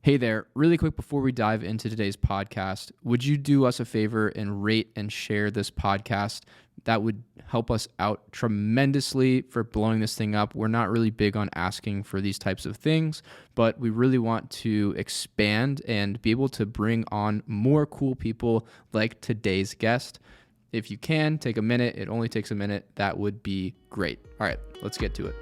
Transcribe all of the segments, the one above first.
Hey there, really quick before we dive into today's podcast, would you do us a favor and rate and share this podcast? That would help us out tremendously for blowing this thing up. We're not really big on asking for these types of things, but we really want to expand and be able to bring on more cool people like today's guest. If you can, take a minute. It only takes a minute. That would be great. All right, let's get to it.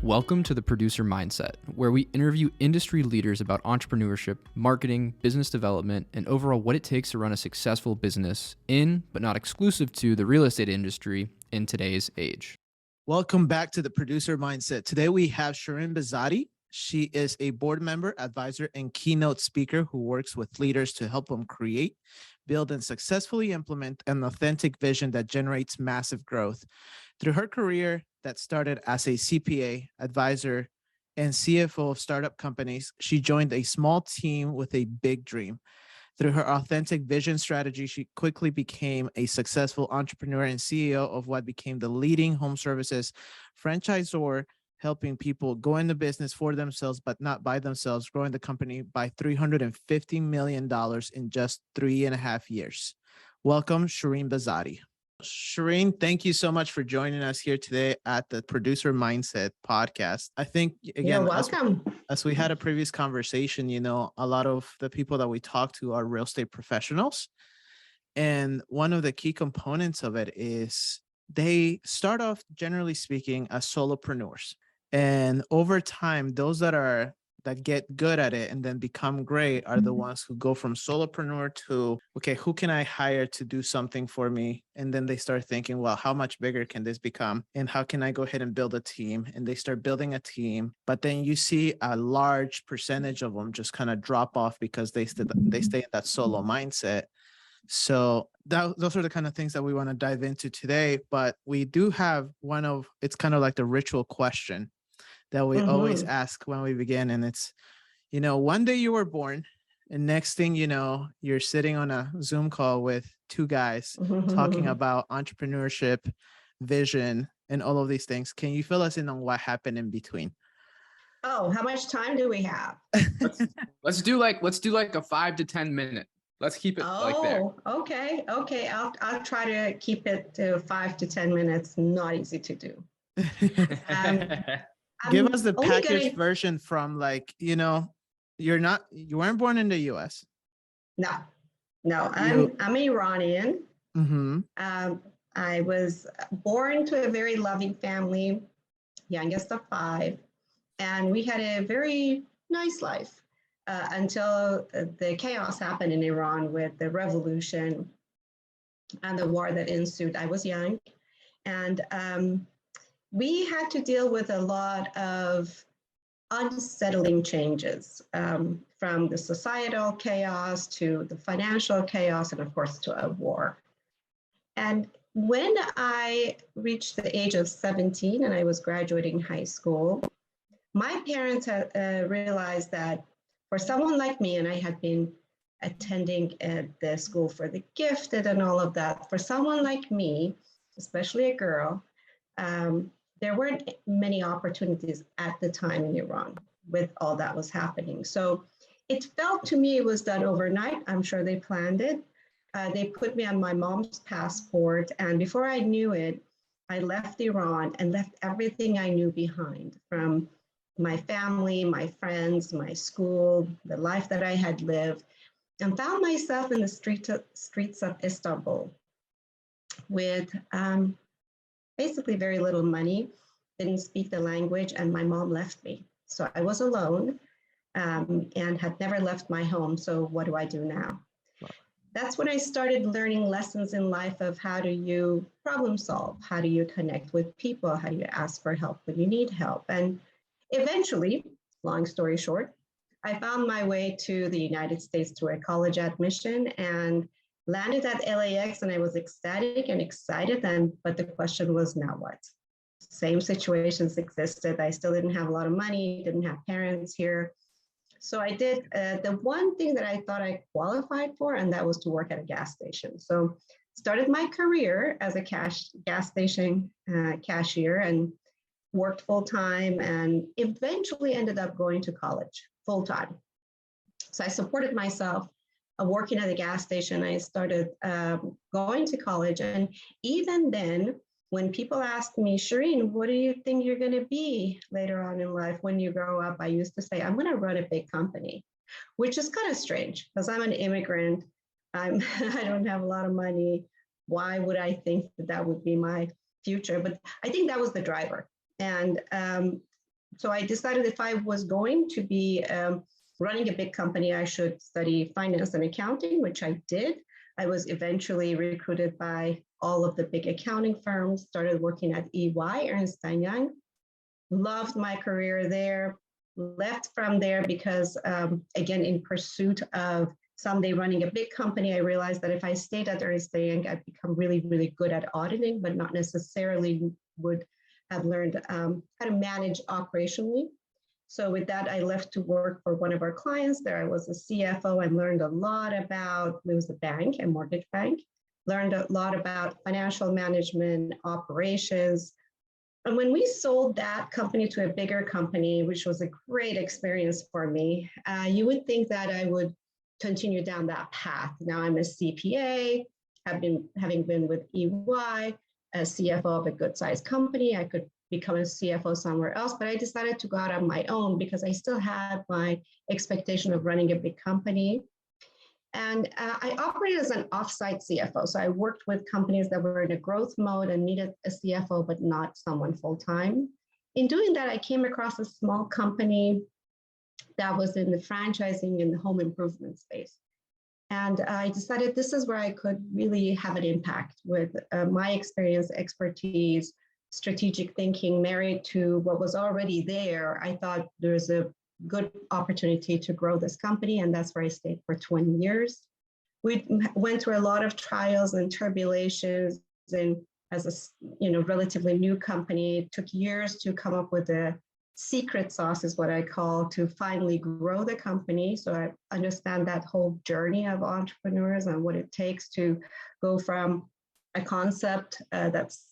Welcome to the Producer Mindset, where we interview industry leaders about entrepreneurship, marketing, business development, and overall what it takes to run a successful business in, but not exclusive to, the real estate industry in today's age. Welcome back to the Producer Mindset. Today we have Shirin Behzadi. She is a board member, advisor, and keynote speaker who works with leaders to help them create, build, and successfully implement an authentic vision that generates massive growth. Through her career that started as a CPA, advisor, and CFO of startup companies, she joined a small team with a big dream. Through her authentic vision strategy, she quickly became a successful entrepreneur and CEO of what became the leading home services franchisor, helping people go into business for themselves, but not by themselves, growing the company by $350 million in just 3.5 years. Welcome, Shirin Behzadi. Shirin, thank you so much for joining us here today at the Producer Mindset podcast. I think, again, you're welcome. As we had a previous conversation, a lot of the people that we talk to are real estate professionals. And one of the key components of it is they start off, generally speaking, as solopreneurs. And over time, those that get good at it and then become great are the ones who go from solopreneur to, okay, who can I hire to do something for me? And then they start thinking, well, how much bigger can this become? And how can I go ahead and build a team? And they start building a team. But then you see a large percentage of them just kind of drop off because they stay in that solo mindset. So those are the kind of things that we want to dive into today. But we do have it's kind of like the ritual question that we always ask when we begin. And it's, one day you were born and next thing you know, you're sitting on a Zoom call with two guys talking about entrepreneurship, vision, and all of these things. Can you fill us in on what happened in between? Oh, how much time do we have? Let's do like a 5 to 10 minute. Let's keep it like there. Okay. I'll try to keep it to 5 to 10 minutes. Not easy to do. Give us the packaged version from you weren't born in the US. No, I'm Iranian. I was born to a very loving family, youngest of 5, and we had a very nice life until the chaos happened in Iran with the revolution and the war that ensued. I was young, and we had to deal with a lot of unsettling changes, from the societal chaos to the financial chaos, and of course to a war. And when I reached the age of 17 and I was graduating high school, my parents had realized that for someone like me, and I had been attending the school for the gifted and all of that, for someone like me, especially a girl, there weren't many opportunities at the time in Iran with all that was happening. So it felt to me it was done overnight. I'm sure they planned it. They put me on my mom's passport. And before I knew it, I left Iran and left everything I knew behind, from my family, my friends, my school, the life that I had lived, and found myself in the streets of Istanbul with basically very little money, didn't speak the language, and my mom left me. So I was alone and had never left my home. So what do I do now? Wow. That's when I started learning lessons in life of how do you problem solve? How do you connect with people? How do you ask for help when you need help? And eventually, long story short, I found my way to the United States through a college admission and landed at LAX, and I was ecstatic and excited, but the question was, now what? Same situations existed. I still didn't have a lot of money, didn't have parents here. So I did the one thing that I thought I qualified for, and that was to work at a gas station. So started my career as a gas station cashier and worked full time, and eventually ended up going to college full time. So I supported myself working at a gas station. I started going to college. And even then, when people asked me, Shirin, what do you think you're going to be later on in life when you grow up? I used to say, I'm going to run a big company, which is kind of strange because I'm an immigrant. I don't have a lot of money. Why would I think that that would be my future? But I think that was the driver. And so I decided if I was going to be running a big company, I should study finance and accounting, which I did. I was eventually recruited by all of the big accounting firms, started working at EY, Ernst & Young, loved my career there, left from there because, again, in pursuit of someday running a big company, I realized that if I stayed at Ernst & Young, I'd become really, really good at auditing, but not necessarily would have learned how to manage operationally. So with that, I left to work for one of our clients. There I was a CFO and learned a lot about, it was a bank, a mortgage bank, learned a lot about financial management, operations. And when we sold that company to a bigger company, which was a great experience for me, you would think that I would continue down that path. Now I'm a CPA, having been with EY, a CFO of a good sized company, I could become a CFO somewhere else, but I decided to go out on my own because I still had my expectation of running a big company. And I operated as an offsite CFO. So I worked with companies that were in a growth mode and needed a CFO, but not someone full-time. In doing that, I came across a small company that was in the franchising and the home improvement space. And I decided this is where I could really have an impact with my experience, expertise, strategic thinking married to what was already there. I thought there's a good opportunity to grow this company, and that's where I stayed for 20 years. We went through a lot of trials and tribulations, and as a relatively new company, it took years to come up with a secret sauce, is what I call, to finally grow the company. So I understand that whole journey of entrepreneurs and what it takes to go from a concept that's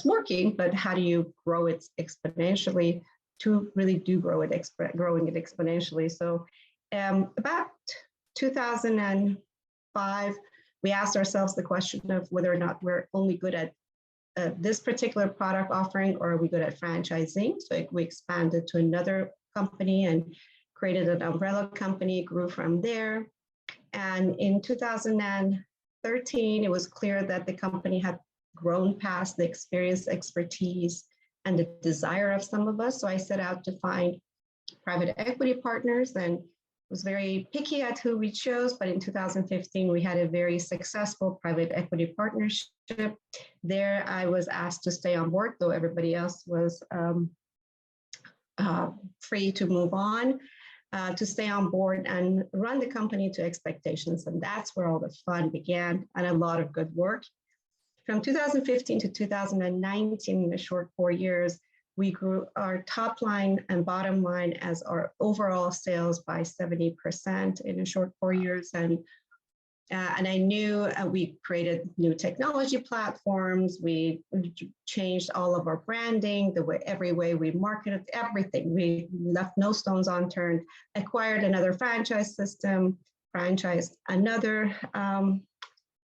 working, but how do you grow it exponentially to really do growing it exponentially. So about 2005, we asked ourselves the question of whether or not we're only good at this particular product offering, or are we good at franchising? So we expanded to another company and created an umbrella company, grew from there. And in 2013, it was clear that the company had grown past the experience, expertise, and the desire of some of us. So I set out to find private equity partners and was very picky at who we chose. But in 2015, we had a very successful private equity partnership. There, I was asked to stay on board, though everybody else was free to move on, to stay on board and run the company to expectations. And that's where all the fun began and a lot of good work. From 2015 to 2019, in a short 4 years, we grew our top line and bottom line as our overall sales by 70% in a short 4 years. And I knew we created new technology platforms. We changed all of our branding, every way we marketed, everything. We left no stones unturned, acquired another franchise system, franchised another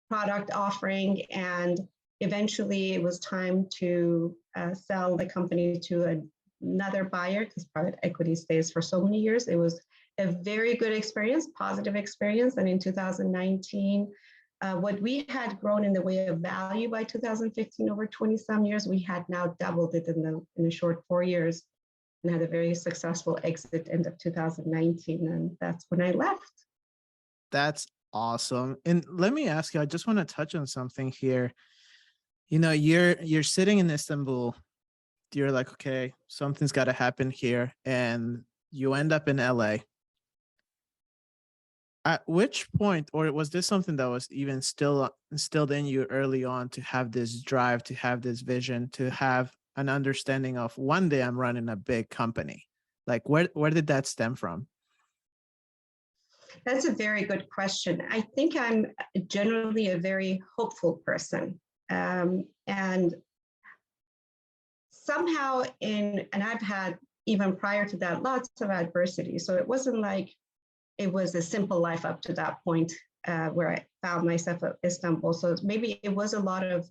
product offering, and eventually it was time to sell the company to another buyer because private equity stays for so many years. It was a very good experience, positive experience. And in 2019, what we had grown in the way of value by 2015 over 20 some years, we had now doubled it in a short 4 years and had a very successful exit end of 2019. And that's when I left. That's awesome. And let me ask you, I just want to touch on something here. You're sitting in Istanbul, you're like, okay, something's got to happen here, and you end up in LA. At which point, or was this something that was even still instilled in you early on, to have this drive, to have this vision, to have an understanding of one day I'm running a big company? Like, where did that stem from? That's a very good question. I think I'm generally a very hopeful person. And somehow and I've had, even prior to that, lots of adversity. So it wasn't like it was a simple life up to that point where I found myself at Istanbul. So maybe it was a lot of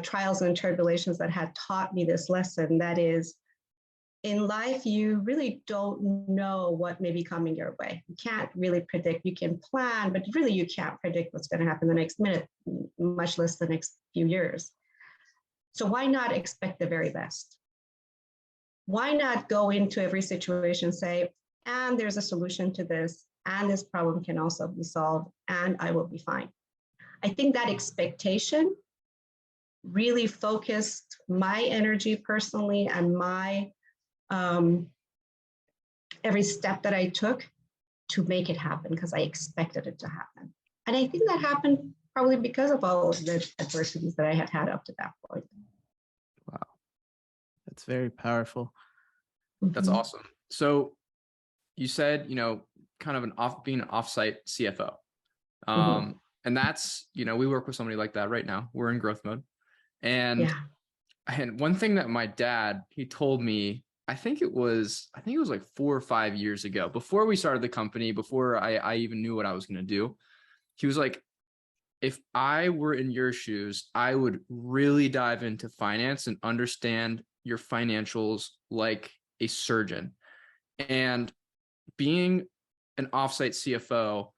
trials and tribulations that had taught me this lesson. That is, in life, you really don't know what may be coming your way. You can't really predict. You can plan, but really you can't predict what's going to happen the next minute, much less the next few years. So why not expect the very best? Why not go into every situation and say, and there's a solution to this, and this problem can also be solved, and I will be fine. I think that expectation really focused my energy personally and my every step that I took to make it happen because I expected it to happen. And I think that happened probably because of all of the adversities that I had had up to that point. Wow. That's very powerful. That's awesome. So you said, kind of being an offsite CFO. And that's, we work with somebody like that right now. We're in growth mode. And one thing that my dad, he told me, I think it was like 4 or 5 years ago, before we started the company, before I even knew what I was going to do. He was like, if I were in your shoes, I would really dive into finance and understand your financials like a surgeon. And being an offsite CFO,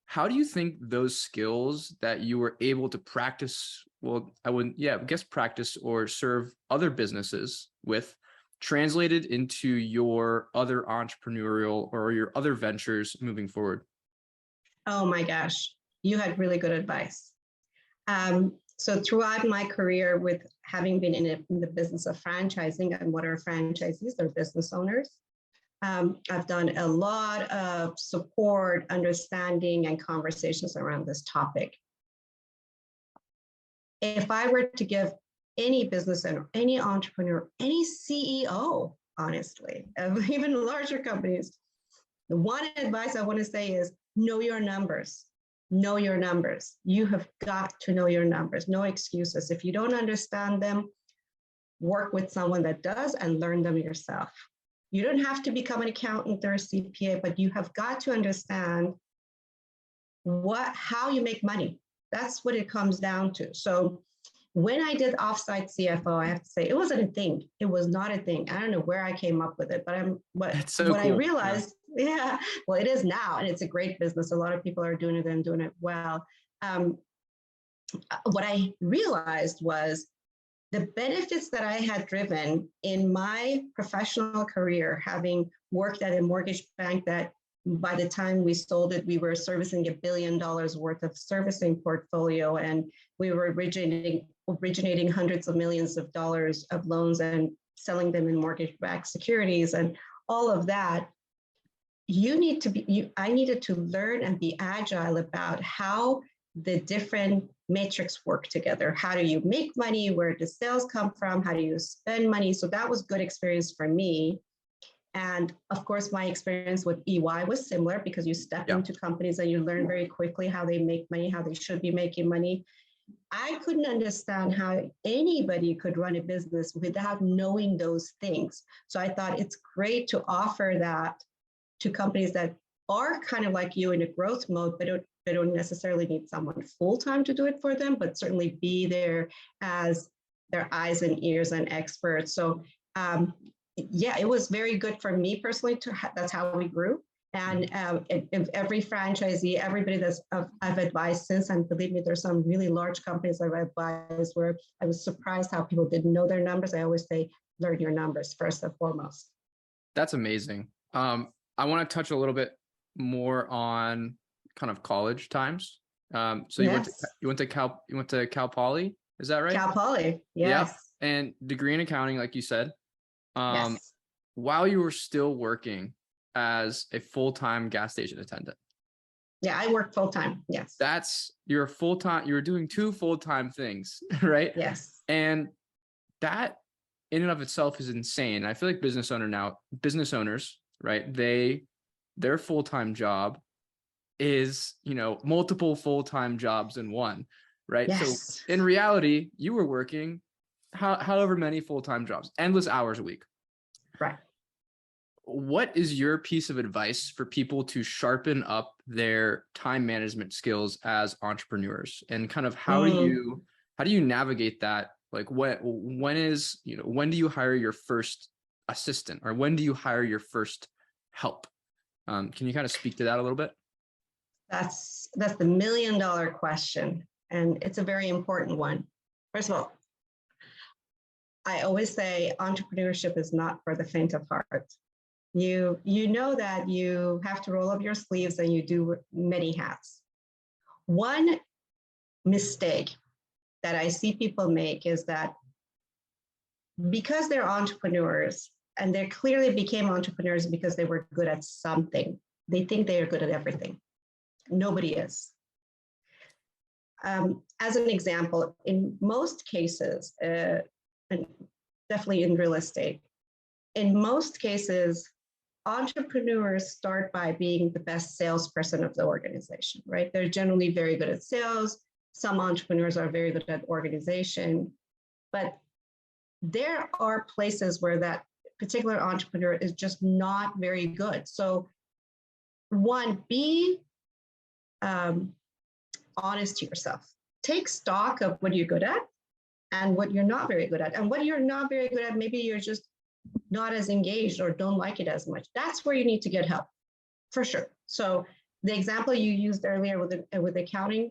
how do you think those skills that you were able to practice, practice or serve other businesses with, translated into your other entrepreneurial or your other ventures moving forward? Oh my gosh, you had really good advice. So throughout my career, with having been in the business of franchising, and what are franchisees? They're business owners. I've done a lot of support, understanding, and conversations around this topic. If I were to give any business owner, any entrepreneur, any CEO, honestly, of even larger companies, the one advice I want to say is know your numbers. Know your numbers. You have got to know your numbers. No excuses. If you don't understand them, work with someone that does and learn them yourself. You don't have to become an accountant or a CPA, but you have got to understand how you make money. That's what it comes down to. So when I did offsite CFO, I have to say it wasn't a thing. It was not a thing. I don't know where I came up with it, but cool. I realized, well, it is now, and it's a great business. A lot of people are doing it and doing it well. What I realized was the benefits that I had driven in my professional career, having worked at a mortgage bank that by the time we sold it, we were servicing $1 billion worth of servicing portfolio, and we were originating hundreds of millions of dollars of loans and selling them in mortgage-backed securities and all of that. I needed to learn and be agile about how the different metrics work together. How do you make money? Where do sales come from? How do you spend money? So that was good experience for me. And of course, my experience with EY was similar, because you step into companies and you learn very quickly how they make money, how they should be making money. I couldn't understand how anybody could run a business without knowing those things. So I thought it's great to offer that to companies that are kind of like you in a growth mode, but they don't necessarily need someone full-time to do it for them, but certainly be there as their eyes and ears and experts. So it was very good for me personally. That's how we grew. And every franchisee, everybody I've advised since, and believe me, there's some really large companies I've advised where I was surprised how people didn't know their numbers. I always say, learn your numbers first and foremost. That's amazing. I want to touch a little bit more on kind of college times. So you went to Cal Poly, is that right? Cal Poly, yes. Yeah. And degree in accounting, like you said. Yes. While you were still working as a full-time gas station attendant. Yeah, I work full-time. Yes. You're full-time. You were doing 2 full-time things, right? Yes. And that in and of itself is insane. I feel like business owners, right? Their full-time job is, multiple full-time jobs in one, right? Yes. So in reality, you were working however many full-time jobs, endless hours a week. Right. what is your piece of advice for people to sharpen up their time management skills as entrepreneurs, and kind of how do you navigate that? Like when do you hire your first assistant, or when do you hire your first help? Can you kind of speak to that a little bit? That's the $1 million question, and it's a very important one. First of all, I always say entrepreneurship is not for the faint of heart. You know that you have to roll up your sleeves and you do many hats. One mistake that I see people make is that because they're entrepreneurs, and they clearly became entrepreneurs because they were good at something, they think they are good at everything. Nobody is. As an example, in most cases, and definitely in real estate, in most cases, entrepreneurs start by being the best salesperson of the organization, right? They're generally very good at sales. Some entrepreneurs are very good at organization, but there are places where that particular entrepreneur is just not very good. So one, be honest to yourself. Take stock of what you're good at and what you're not very good at. And what you're not very good at, maybe you're just not as engaged or don't like it as much. That's where you need to get help, for sure. So the example you used earlier with accounting,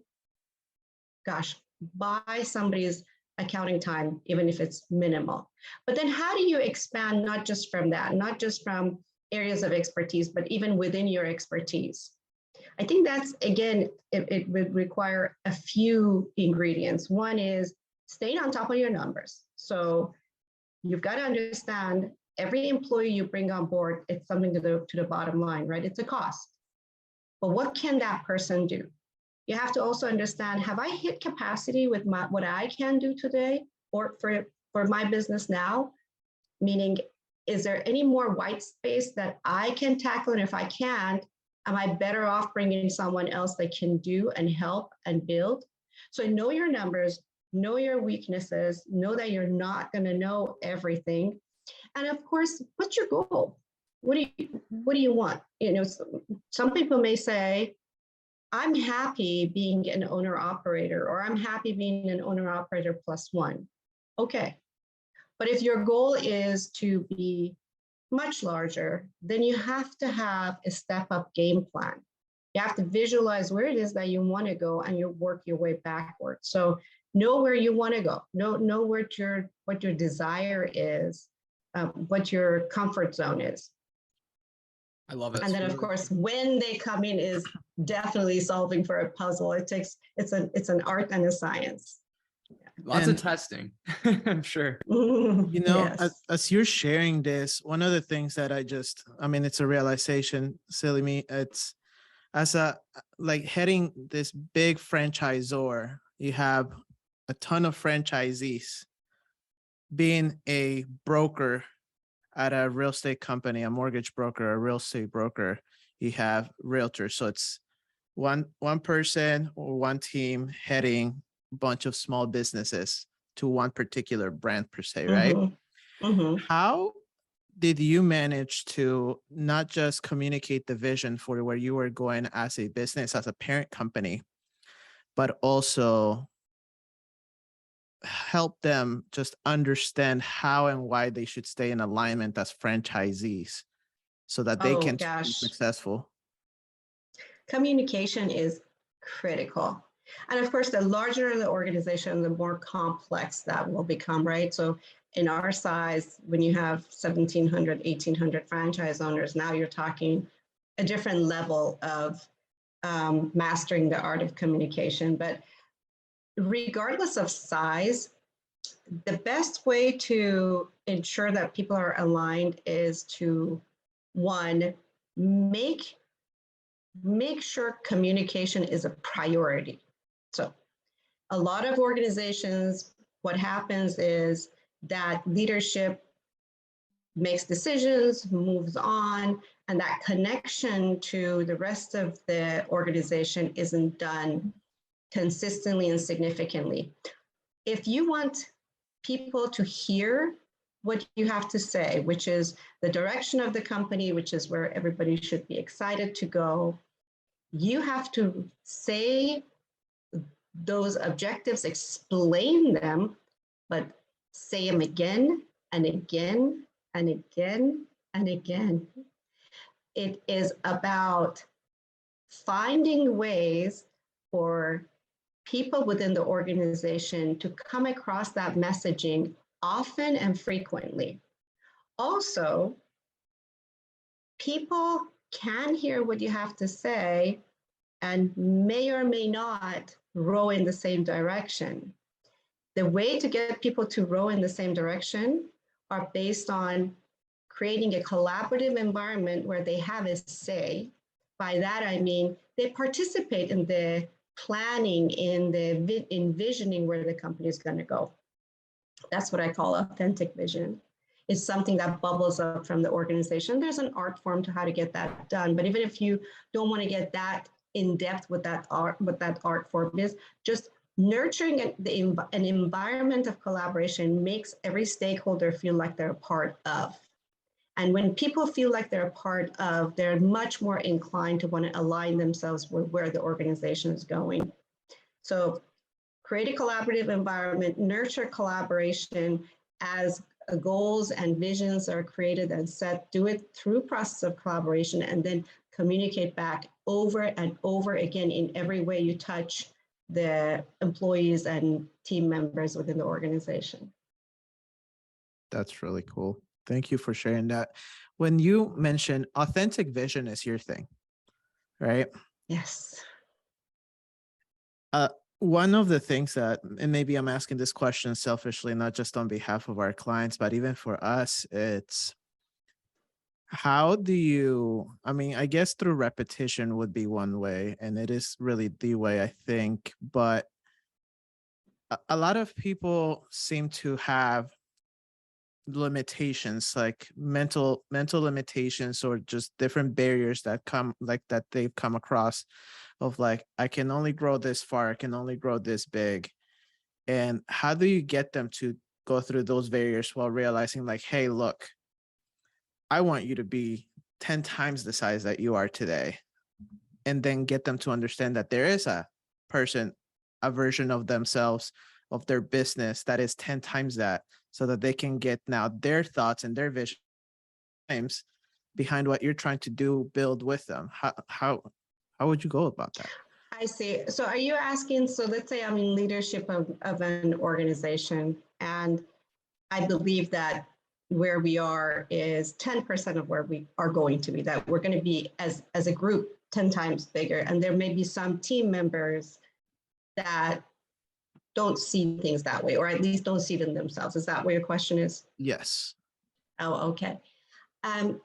gosh, buy somebody's accounting time, even if it's minimal. But then how do you expand, not just from that, not just from areas of expertise, but even within your expertise? I think that's, again, it would require a few ingredients. One is staying on top of your numbers. So you've got to understand every employee you bring on board, it's something to the bottom line, right? It's a cost. But what can that person do? You have to also understand, have I hit capacity with what I can do today or for my business now? Meaning, is there any more white space that I can tackle? And if I can't, am I better off bringing someone else that can do and help and build? So know your numbers, know your weaknesses, know that you're not going to know everything. And of course, what's your goal? What do you want? You know, some people may say, I'm happy being an owner operator, or I'm happy being an owner operator +1. Okay. But if your goal is to be much larger, then you have to have a step-up game plan. You have to visualize where it is that you want to go, and you work your way backwards. So know where you want to go. Know what your desire is, what your comfort zone is. I love it. And then, of course, when they come in is definitely solving for a puzzle. It's an art and a science. Lots of testing, I'm sure. You know, Yes. as you're sharing this, one of the things that it's a realization, silly me. It's as heading this big franchisor, you have a ton of franchisees. Being a broker at a real estate company, a mortgage broker, a real estate broker, you have realtors. So it's one person or one team heading a bunch of small businesses to one particular brand per se, right? Mm-hmm. Mm-hmm. How did you manage to not just communicate the vision for where you were going as a business, as a parent company, but also help them just understand how and why they should stay in alignment as franchisees so that they can be successful? Communication is critical. And of course, the larger the organization, the more complex that will become, right? So in our size, when you have 1,700, 1,800 franchise owners, now you're talking a different level of mastering the art of communication. But regardless of size, the best way to ensure that people are aligned is to, one, make sure communication is a priority. So a lot of organizations, what happens is that leadership makes decisions, moves on, and that connection to the rest of the organization isn't done consistently and significantly. If you want people to hear what you have to say, which is the direction of the company, which is where everybody should be excited to go. You have to say those objectives, explain them, but say them again and again and again and again. It is about finding ways for people within the organization to come across that messaging often and frequently. Also, people can hear what you have to say and may or may not row in the same direction. The way to get people to row in the same direction are based on creating a collaborative environment where they have a say. By that, I mean, they participate in the planning, in the envisioning where the company is going to go. That's what I call authentic vision. It's something that bubbles up from the organization. There's an art form to how to get that done. But even if you don't want to get that in depth with that art form is, just nurturing an environment of collaboration makes every stakeholder feel like they're a part of. And when people feel like they're a part of, they're much more inclined to want to align themselves with where the organization is going. So create a collaborative environment, nurture collaboration as goals and visions are created and set, do it through process of collaboration, and then communicate back over and over again in every way you touch the employees and team members within the organization. That's really cool. Thank you for sharing that. When you mentioned authentic vision is your thing, right? Yes. One of the things that, and maybe I'm asking this question selfishly, not just on behalf of our clients, but even for us, it's how do you, I mean, I guess through repetition would be one way, and it is really the way, I think, but a lot of people seem to have limitations, like mental limitations, or just different barriers that come, like that they've come across, of like, I can only grow this far, I can only grow this big. And how do you get them to go through those barriers while realizing like, hey, look, I want you to be 10 times the size that you are today, and then get them to understand that there is a person, a version of themselves, of their business that is 10 times that, so that they can get now their thoughts and their vision behind what you're trying to do, build with them. How would you go about that? I see. So are you asking, so let's say I'm in leadership of an organization, and I believe that where we are is 10% of where we are going to be, that we're going to be as a group 10 times bigger. And there may be some team members that don't see things that way, or at least don't see it in themselves. Is that where your question is? Yes. Oh, okay. I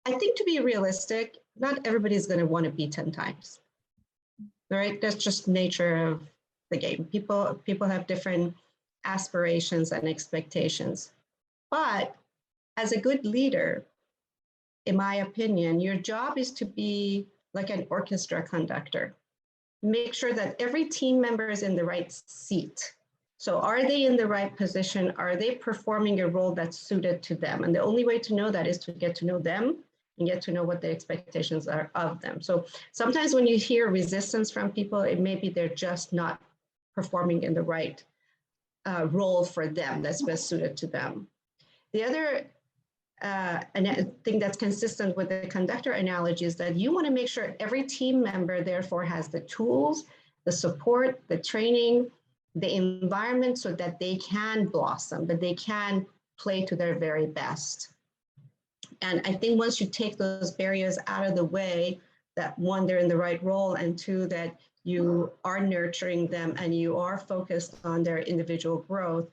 think, to be realistic, not everybody's going to want to be 10 times, right? That's just nature of the game. People have different aspirations and expectations. But as a good leader, in my opinion, your job is to be like an orchestra conductor. Make sure that every team member is in the right seat. So are they in the right position? Are they performing a role that's suited to them? And the only way to know that is to get to know them and get to know what the expectations are of them. So sometimes when you hear resistance from people, it may be they're just not performing in the right role for them that's best suited to them. The other thing that's consistent with the conductor analogy is that you want to make sure every team member therefore has the tools, the support, the training, the environment, so that they can blossom, that they can play to their very best. And I think once you take those barriers out of the way, that one, they're in the right role, and two, that you are nurturing them and you are focused on their individual growth,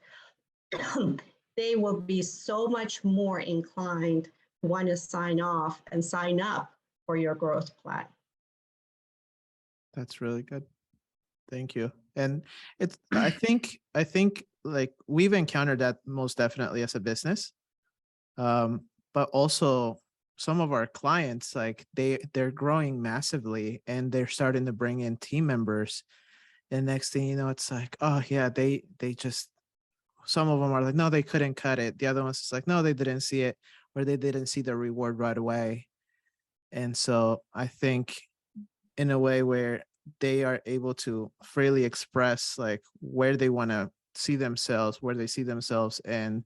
they will be so much more inclined to want to sign off and sign up for your growth plan. That's really good. Thank you. And it's, I think like we've encountered that most definitely as a business. But also some of our clients, like they're growing massively and they're starting to bring in team members. And next thing you know, it's like, oh yeah, they just some of them are like, no, they couldn't cut it. The other ones is like, no, they didn't see it, or they didn't see the reward right away. And so I think in a way where they are able to freely express like where they want to see themselves, where they see themselves, and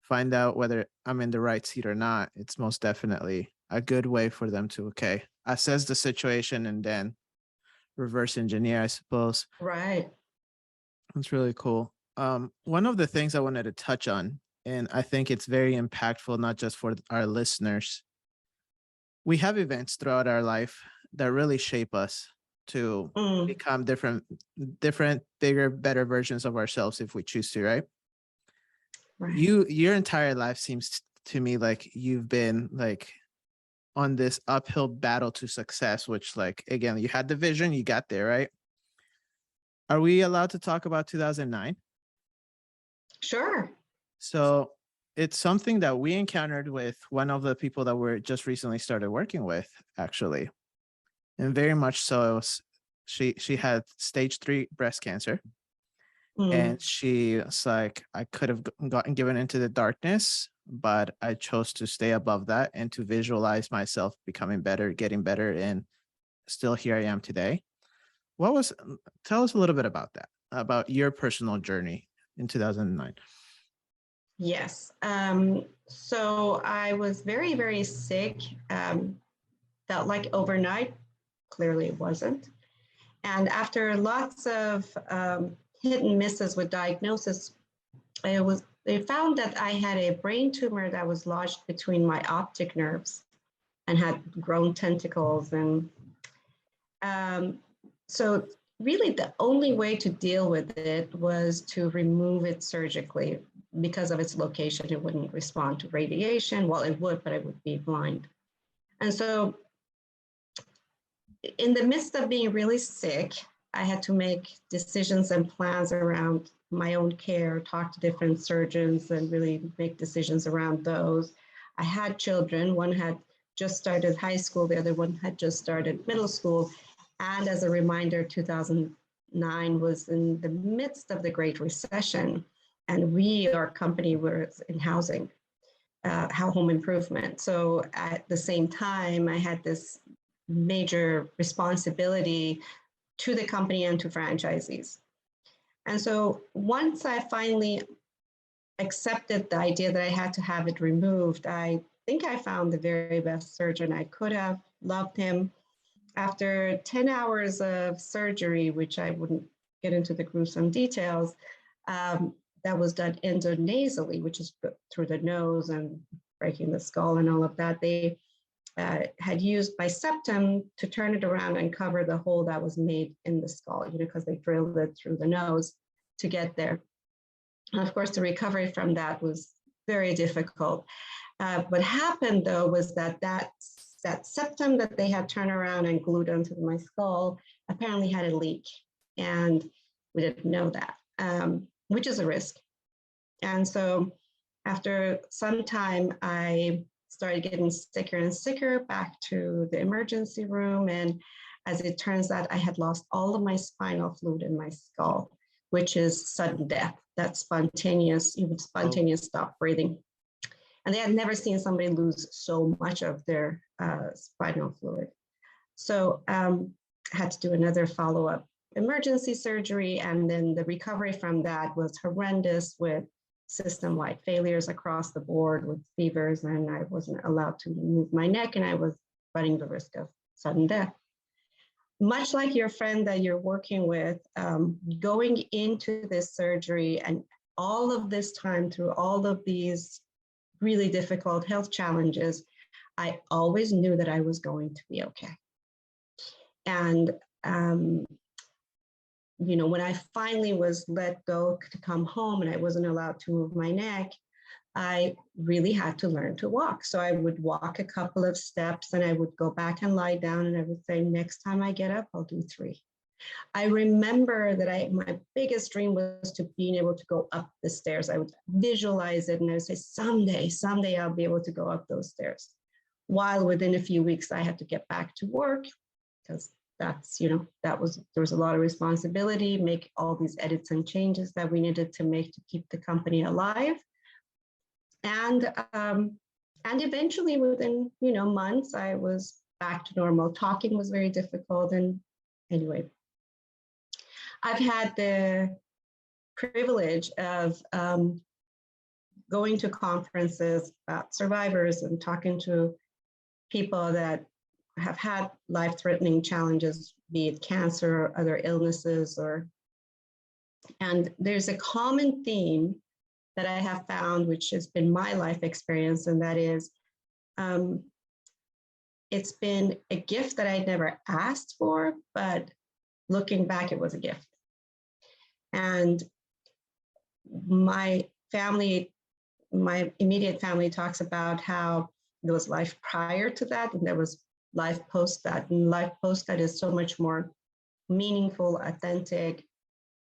find out whether I'm in the right seat or not, it's most definitely a good way for them to, okay, assess the situation and then reverse engineer, I suppose. Right. That's really cool. One of the things I wanted to touch on, and I think it's very impactful, not just for our listeners, we have events throughout our life that really shape us to become different, bigger, better versions of ourselves if we choose to, right? Right. Your entire life seems to me like you've been like on this uphill battle to success, which, like, again, you had the vision, you got there, right? Are we allowed to talk about 2009? Sure. So it's something that we encountered with one of the people that we're just recently started working with, actually. And very much so, she had stage 3 breast cancer. And she was like, I could have gotten given into the darkness, but I chose to stay above that and to visualize myself becoming better, getting better, and still here I am today. Tell us a little bit about that, about your personal journey in 2009. Yes. So I was very, very sick. Felt like overnight. Clearly it wasn't. And after lots of hit and misses with diagnosis, they found that I had a brain tumor that was lodged between my optic nerves and had grown tentacles. And so really the only way to deal with it was to remove it surgically. Because of its location, it wouldn't respond to radiation. Well, it would, but I would be blind. And so in the midst of being really sick, I had to make decisions and plans around my own care, talk to different surgeons and really make decisions around those. I had children. One had just started high school. The other one had just started middle school. And as a reminder, 2009 was in the midst of the Great Recession. And our company was in housing, home improvement. So at the same time, I had this major responsibility to the company and to franchisees. And so once I finally accepted the idea that I had to have it removed, I think I found the very best surgeon I could have, loved him. After 10 hours of surgery, which I wouldn't get into the gruesome details, that was done endonasally, which is through the nose and breaking the skull and all of that. They had used my septum to turn it around and cover the hole that was made in the skull, because they drilled it through the nose to get there. And of course, the recovery from that was very difficult. What happened, though, was that septum that they had turned around and glued onto my skull apparently had a leak, and we didn't know that. Which is a risk. And so after some time, I started getting sicker and sicker, back to the emergency room. And as it turns out, I had lost all of my spinal fluid in my skull, which is sudden death. That's spontaneous. You would spontaneously stop breathing. And they had never seen somebody lose so much of their spinal fluid. So I had to do another follow-up emergency surgery, and then the recovery from that was horrendous, with system-wide failures across the board, with fevers, and I wasn't allowed to move my neck, and I was running the risk of sudden death. Much like your friend that you're working with, going into this surgery and all of this time through all of these really difficult health challenges, I always knew that I was going to be okay. And when I finally was let go to come home and I wasn't allowed to move my neck, I really had to learn to walk. So I would walk a couple of steps and I would go back and lie down, and I would say, next time I get up, I'll do 3. I remember that my biggest dream was to being able to go up the stairs. I would visualize it and I would say, someday I'll be able to go up those stairs. While within a few weeks, I had to get back to work because that's, there was a lot of responsibility, make all these edits and changes that we needed to make to keep the company alive. And eventually within, months, I was back to normal. Talking was very difficult. And anyway, I've had the privilege of going to conferences about survivors and talking to people that have had life-threatening challenges, be it cancer or other illnesses, and there's a common theme that I have found, which has been my life experience, and that is, it's been a gift that I never asked for, but looking back, it was a gift. And my immediate family talks about how there was life prior to that, and there was life post that. And life post that is so much more meaningful, authentic,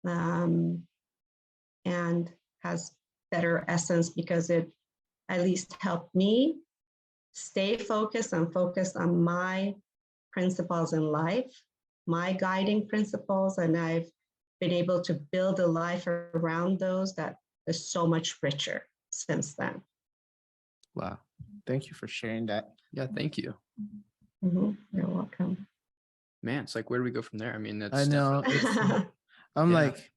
and has better essence because it at least helped me stay focused and focused on my principles in life, my guiding principles, and I've been able to build a life around those that is so much richer since then. Wow. Thank you for sharing that. Yeah, thank you. Mm-hmm. You're welcome. Man, it's like, where do we go from there? I mean, that's I know. I'm like,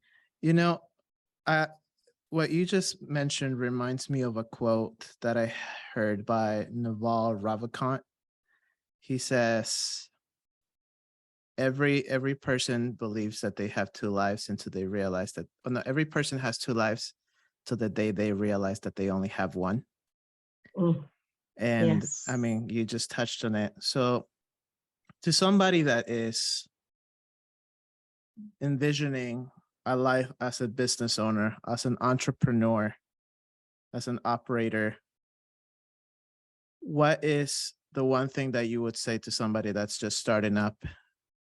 what you just mentioned reminds me of a quote that I heard by Naval Ravikant. He says, every person believes that they have two lives until they realize that, every person has two lives till the day they realize that they only have one. And yes. I mean, you just touched on it. So to somebody that is envisioning a life as a business owner, as an entrepreneur, as an operator, what is the one thing that you would say to somebody that's just starting up,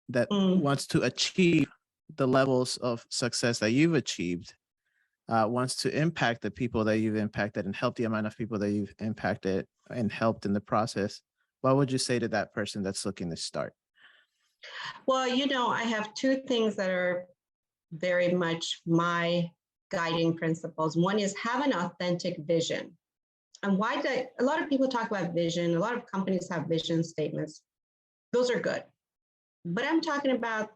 that wants to achieve the levels of success that you've achieved, wants to impact the people that you've impacted and help the amount of people that you've impacted and helped in the process? What would you say to that person that's looking to start? Well, I have two things that are very much my guiding principles. One is have an authentic vision. And a lot of people talk about vision. A lot of companies have vision statements. Those are good. But I'm talking about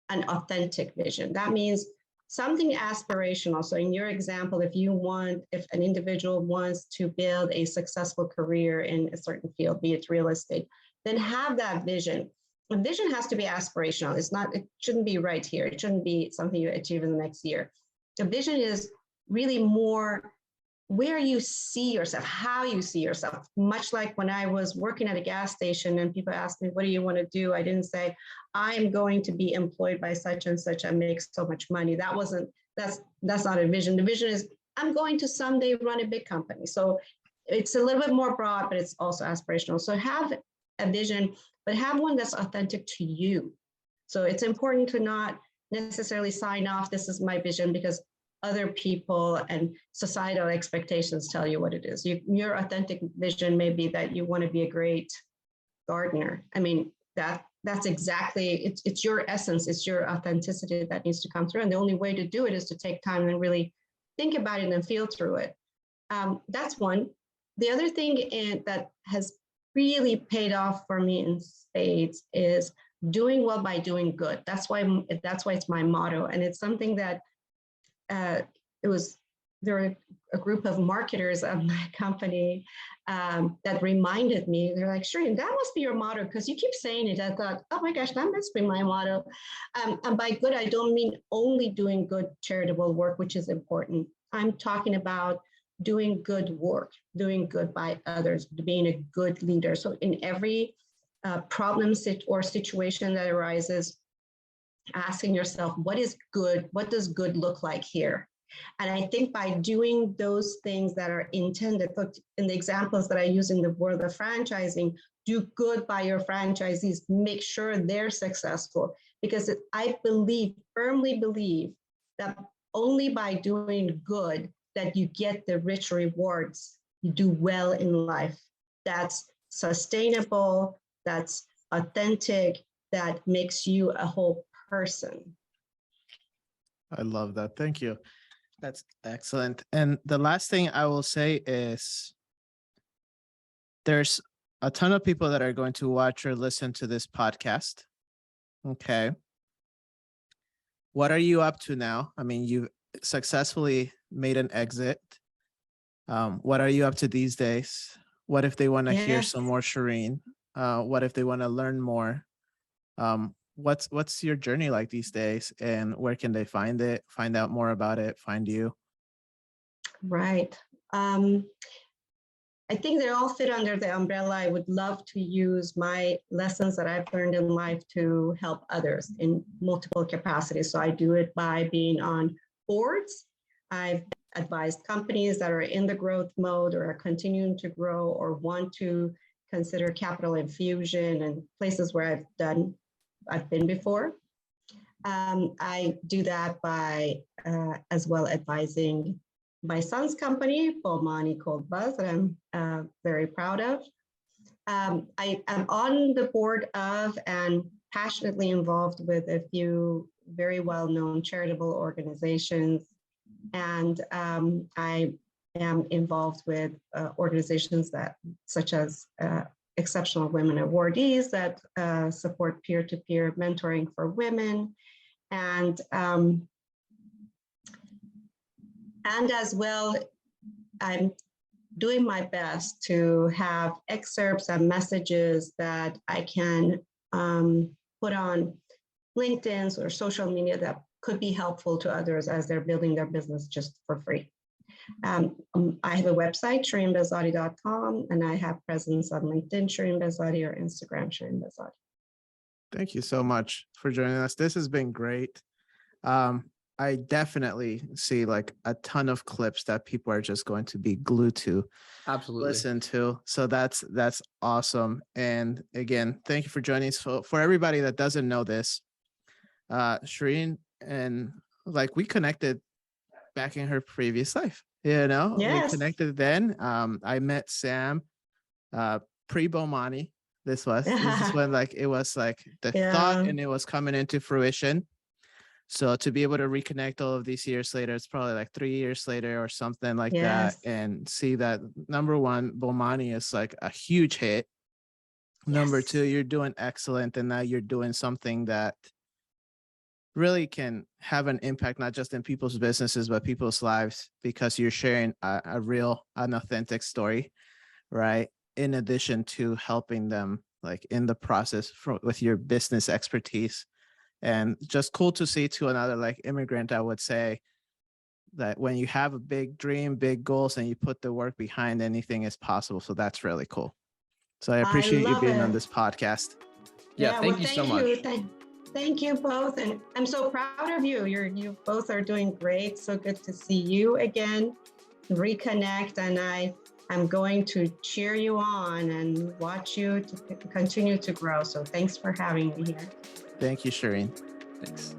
an authentic vision. That means something aspirational. So in your example, if an individual wants to build a successful career in a certain field, be it real estate, then have that vision. The vision has to be aspirational. It shouldn't be right here. It shouldn't be something you achieve in the next year. The vision is really more where you see yourself, how you see yourself. Much like when I was working at a gas station and people asked me, what do you want to do? I didn't say, I'm going to be employed by such and such and make so much money. That's not a vision. The vision is, I'm going to someday run a big company. So it's a little bit more broad, but it's also aspirational. So have a vision, but have one that's authentic to you. So it's important to not necessarily sign off, this is my vision, because other people and societal expectations tell you what it is. Your authentic vision may be that you want to be a great gardener. I mean, that's exactly, it's your essence, it's your authenticity that needs to come through. And the only way to do it is to take time and really think about it and feel through it. That's one. The other thing that has really paid off for me in spades is doing well by doing good. That's why it's my motto. And it's something that there were a group of marketers of my company that reminded me. They're like, Shirin, that must be your motto, because you keep saying it. I thought, oh my gosh, that must be my motto. And by good, I don't mean only doing good charitable work, which is important. I'm talking about doing good work, doing good by others, being a good leader. So in every problem or situation that arises, asking yourself, what is good? What does good look like here? And I think by doing those things that are intended, in the examples that I use in the world of franchising, do good by your franchisees, make sure they're successful. Because I firmly believe that only by doing good that you get the rich rewards. You do well in life. That's sustainable, that's authentic, that makes you a whole person. I love that. Thank you. That's excellent. And the last thing I will say is there's a ton of people that are going to watch or listen to this podcast. Okay. What are you up to now? I mean, you successfully made an exit. What are you up to these days? What if they want to hear some more Shirin? What if they want to learn more? What's your journey like these days, and where can they find it, find out more about it, find you? Right. I think they all fit under the umbrella. I would love to use my lessons that I've learned in life to help others in multiple capacities. So I do it by being on boards. I've advised companies that are in the growth mode or are continuing to grow or want to consider capital infusion, and places where I've been before. I do that by as well advising my son's company, Bomani Cold Buzz, that I'm very proud of. I am on the board of and passionately involved with a few very well-known charitable organizations. And I am involved with organizations that, such as Exceptional Women Awardees, that support peer-to-peer mentoring for women. And as well, I'm doing my best to have excerpts and messages that I can put on LinkedIn or social media that could be helpful to others as they're building their business just for free. I have a website, ShirinBehzadi.com, and I have presence on LinkedIn, Shirin Behzadi, or Instagram, Shirin Behzadi. Thank you so much for joining us. This has been great. I definitely see like a ton of clips that people are just going to be glued to, Absolutely, listen to. So that's awesome. And again, thank you for joining us. For everybody that doesn't know this, Shirin and like we connected back in her previous life. Yes. We connected then. I met Sam pre-Bomani. This is when like it was like the thought and it was coming into fruition. So to be able to reconnect all of these years later, it's probably like 3 years later or something like that, and see that number one, Bomani is like a huge hit. Number two, you're doing excellent, and now you're doing something that really can have an impact, not just in people's businesses, but people's lives, because you're sharing a real, an authentic story, right? In addition to helping them like in the process with your business expertise. And just cool to see to another like immigrant, I would say that when you have a big dream, big goals, and you put the work behind, anything is possible. So that's really cool. So I appreciate you being on this podcast. Yeah, thank you so much. Thank you both. And I'm so proud of you. You both are doing great. So good to see you again, reconnect. And I'm going to cheer you on and watch you to continue to grow. So thanks for having me here. Thank you, Shirin. Thanks.